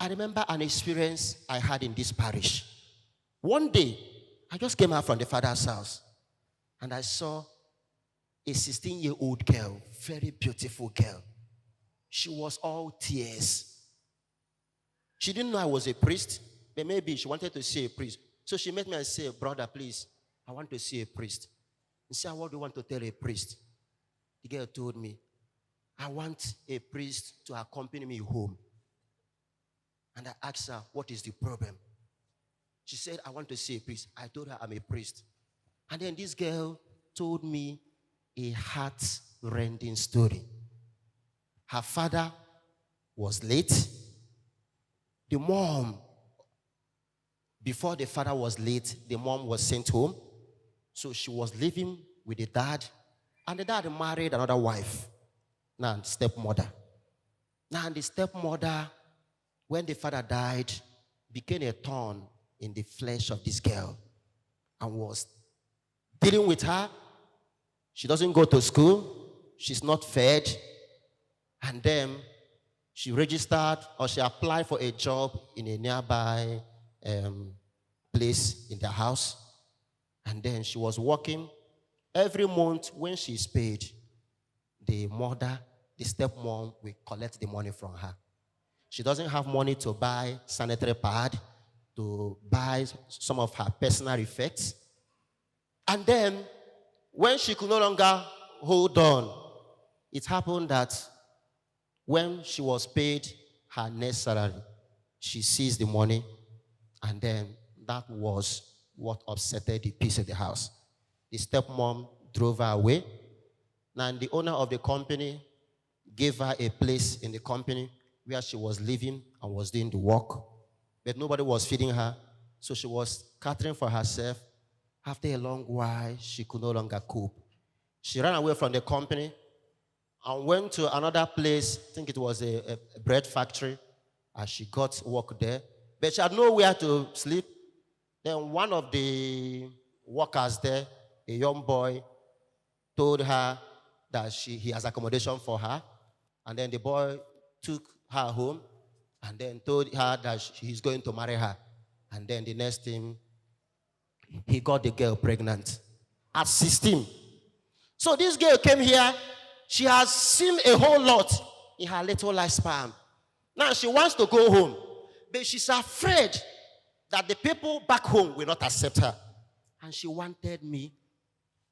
I remember an experience I had in this parish. One day, I just came out from the father's house and I saw a 16-year-old girl, very beautiful girl. She was all tears. She didn't know I was a priest, but maybe she wanted to see a priest. So she met me and said, brother, please, I want to see a priest. He said, what do you want to tell a priest? The girl told me, I want a priest to accompany me home. And I asked her, what is the problem? She said, I want to see a priest. I told her I'm a priest. And then this girl told me a heart-rending story. Her father was late. The mom, before the father was late, the mom was sent home. So she was living with the dad. And the dad married another wife. Now, stepmother. Now, the stepmother, when the father died, became a thorn in the flesh of this girl and was dealing with her. She doesn't go to school. She's not fed. And then she registered or she applied for a job in a nearby place in their house. And then she was working. Every month when she's paid, the mother, the stepmom, will collect the money from her. She doesn't have money to buy sanitary pad, to buy some of her personal effects. And then, when she could no longer hold on, it happened that when she was paid her next salary, she seized the money, and then that was what upset the peace of the house. The stepmom drove her away. Now, the owner of the company gave her a place in the company where she was living and was doing the work. But nobody was feeding her, so she was catering for herself. After a long while, she could no longer cope. She ran away from the company and went to another place. I think it was a bread factory, and she got work there. But she had nowhere to sleep. Then one of the workers there, a young boy, told her that he has accommodation for her. And then the boy took her home and then told her that he's going to marry her. And then the next thing, he got the girl pregnant at 16. So this girl came here. She has seen a whole lot in her little lifespan. Now she wants to go home, but she's afraid that the people back home will not accept her. And she wanted me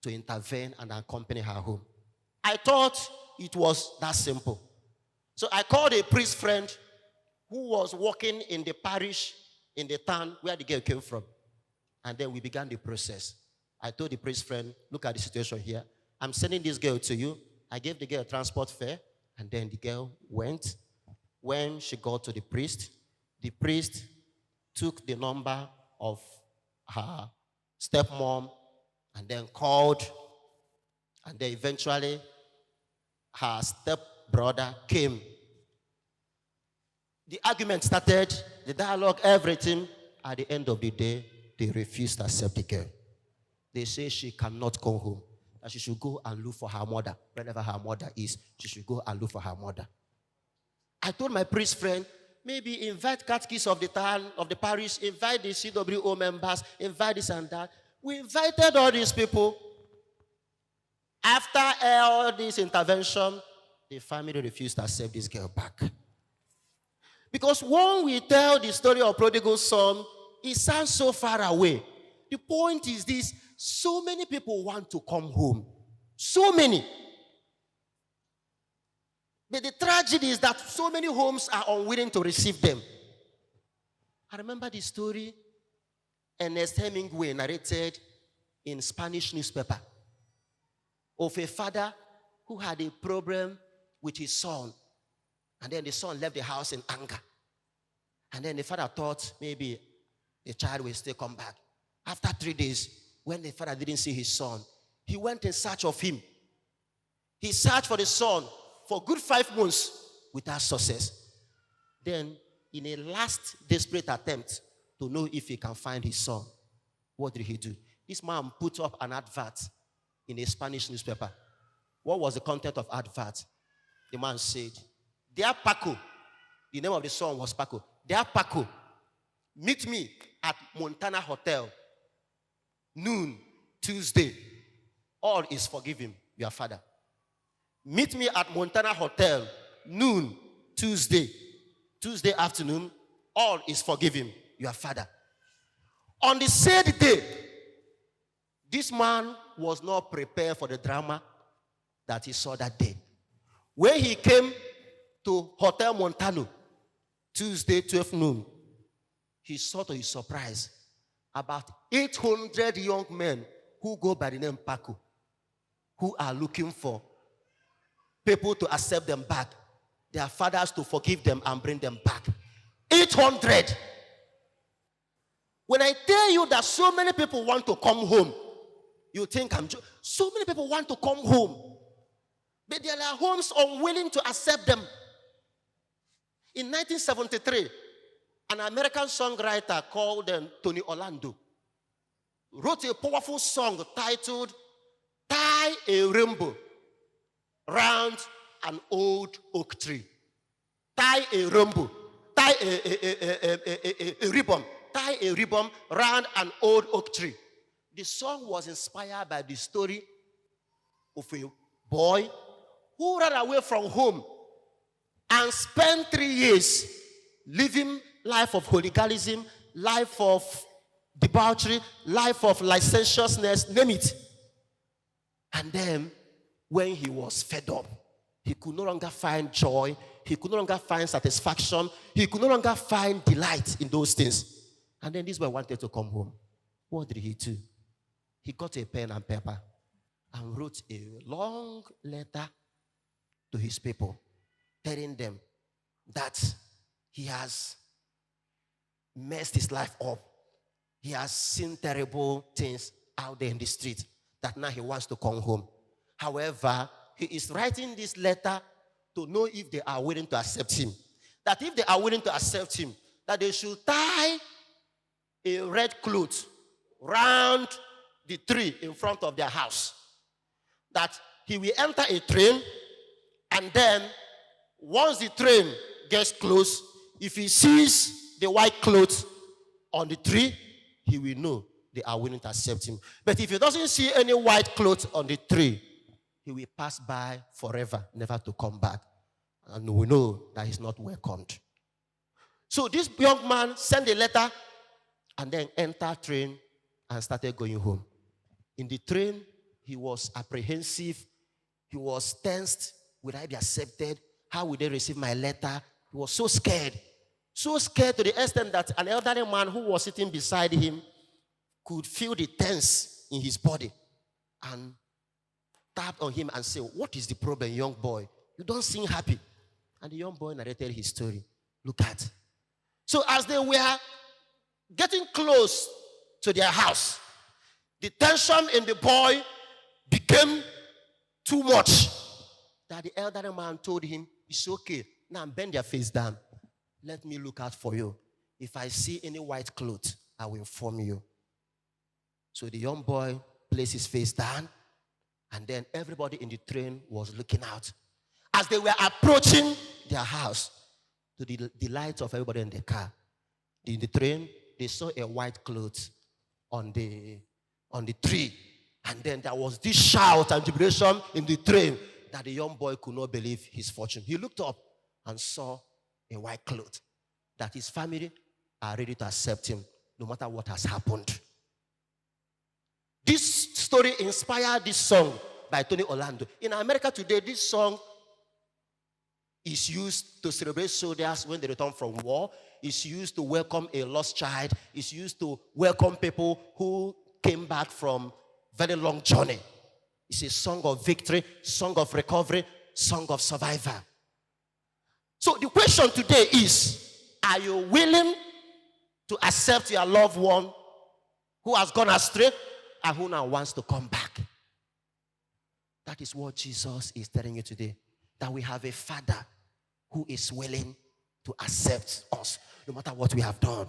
to intervene and accompany her home. I thought it was that simple. So I called a priest friend who was working in the parish, in the town where the girl came from. And then we began the process. I told the priest friend, look at the situation here. I'm sending this girl to you. I gave the girl transport fare, and then the girl went. When she got to the priest took the number of her stepmom and then called, and then eventually her stepbrother came. The argument started, the dialogue, everything. At the end of the day, they refused to accept the girl. They say she cannot come home, that she should go and look for her mother. Wherever her mother is, she should go and look for her mother. I told my priest friend, maybe invite catechists of the town, of the parish, invite the CWO members, invite this and that. We invited all these people. After all this intervention, the family refused to accept this girl back. Because when we tell the story of prodigal son, it sounds so far away. The point is this: so many people want to come home. So many. But the tragedy is that so many homes are unwilling to receive them. I remember the story Ernest Hemingway narrated in Spanish newspaper of a father who had a problem with his son. And then the son left the house in anger. And then the father thought maybe the child will still come back. After 3 days, when the father didn't see his son, he went in search of him. He searched for the son for good 5 months without success. Then, in a last desperate attempt to know if he can find his son, what did he do? This man put up an advert in a Spanish newspaper. What was the content of advert? The man said, "Dear Paco, The name of the song was Paco. Dear Paco, meet me at Montana Hotel, noon, Tuesday. All is forgiven, your father. Meet me at Montana Hotel, noon, Tuesday afternoon. All is forgiven, your father. On the said day, this man was not prepared for the drama that he saw that day. When he came to Hotel Montano, Tuesday, 12 noon, he saw to his surprise about 800 young men who go by the name Paco, who are looking for people to accept them back, their fathers to forgive them and bring them back. 800. When I tell you that so many people want to come home, you think I'm joking. So many people want to come home, but their homes unwilling to accept them. In 1973, an American songwriter called Tony Orlando wrote a powerful song titled Tie a Rainbow Round an Old Oak Tree. Tie a rainbow, tie a ribbon, tie a ribbon round an old oak tree. The song was inspired by the story of a boy who ran away from home and spent 3 years living life of hooliganism, life of debauchery, life of licentiousness, name it. And then, when he was fed up, he could no longer find joy, he could no longer find satisfaction, he could no longer find delight in those things. And then this boy wanted to come home. What did he do? He got a pen and paper and wrote a long letter to his people, telling them that he has messed his life up. He has seen terrible things out there in the street, that now he wants to come home. However, he is writing this letter to know if they are willing to accept him. That if they are willing to accept him, that they should tie a red cloth round the tree in front of their house. That he will enter a train, and then once the train gets close, if he sees the white cloth on the tree, he will know they are willing to accept him. But if he doesn't see any white cloth on the tree, he will pass by forever, never to come back. And we know that he's not welcomed. So this young man sent a letter and then entered train and started going home. In the train, he was apprehensive. He was tensed. Will I be accepted? How will they receive my letter? He was so scared. So scared to the extent that an elderly man who was sitting beside him could feel the tense in his body and tapped on him and said, "What is the problem, young boy? You don't seem happy." And the young boy narrated his story. Look at. So as they were getting close to their house, the tension in the boy became too much. That the elderly man told him, "It's okay. Now bend your face down. Let me look out for you. If I see any white cloth, I will inform you." So the young boy placed his face down, and then everybody in the train was looking out. As they were approaching their house, to the delight of everybody in the car, in the train, they saw a white cloth on the tree. And then there was this shout and jubilation in the train that the young boy could not believe his fortune. He looked up and saw a white cloth, that his family are ready to accept him no matter what has happened. This story inspired this song by Tony Orlando. In America today, this song is used to celebrate soldiers when they return from war. It's used to welcome a lost child. It's used to welcome people who came back from very long journey. It's a song of victory, song of recovery, song of survival. So the question today is, are you willing to accept your loved one who has gone astray and who now wants to come back? That is what Jesus is telling you today. That we have a Father who is willing to accept us no matter what we have done.